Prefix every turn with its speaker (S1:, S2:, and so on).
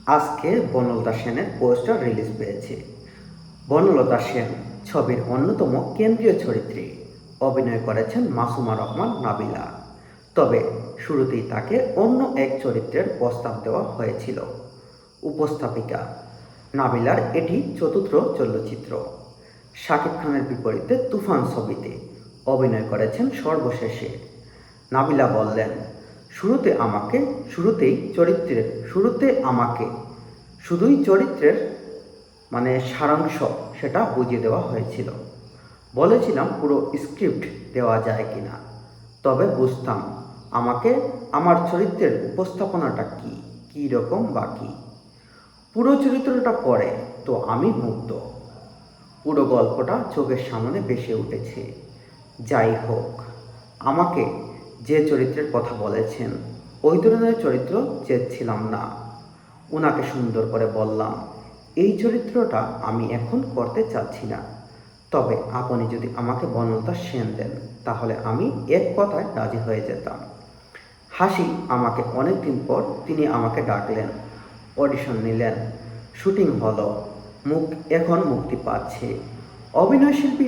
S1: আজকে বনলতা সেনের poster release পেয়েছে। বনলতা সেন ছবির অন্যতম কেন্দ্রীয় চরিত্রে অভিনয় করেছেন মাসুমা রহমান নাবিলা। তবে শুরুতেই তাকে অন্য এক চরিত্রের প্রস্তাব দেওয়া হয়েছিল। উপস্থাপিকা নাবিলার এটি চতুর্থ চলচ্চিত্র। শাকিব খানের বিপরীতে তুফান ছবিতে অভিনয় করেছেন সর্বশেষে। নাবিলা বললেন, শুরুতে আমাকে শুধুই চরিত্রের সারাংশ সেটা বুঝিয়ে দেওয়া হয়েছিল। বলেছিলাম পুরো স্ক্রিপ্ট দেওয়া যায় কিনা, তবে বুঝতাম আমাকে আমার চরিত্রের উপস্থাপনাটা কী রকম বা কী। পুরো চরিত্রটা পড়ে তো আমি মুগ্ধ। পুরো গল্পটা চোখের সামনে ভেসে উঠেছে। যাই হোক, আমাকে যে চরিত্রের কথা বলেছেন ওই ধরনের চরিত্র চেয়েছিলাম না। ওনাকে সুন্দর করে বললাম, এই চরিত্রটা আমি এখন করতে চাচ্ছি না, তবে আপনি যদি আমাকে বনলতা সেন দেন তাহলে আমি এক কথায় রাজি হয়ে যেতাম। হাসি আমাকে অনেক দিন পর তিনি আমাকে ডাকলেন, অডিশন নিলেন, শুটিং হলো, এখন মুক্তি পাচ্ছে। অভিনয়শিল্পী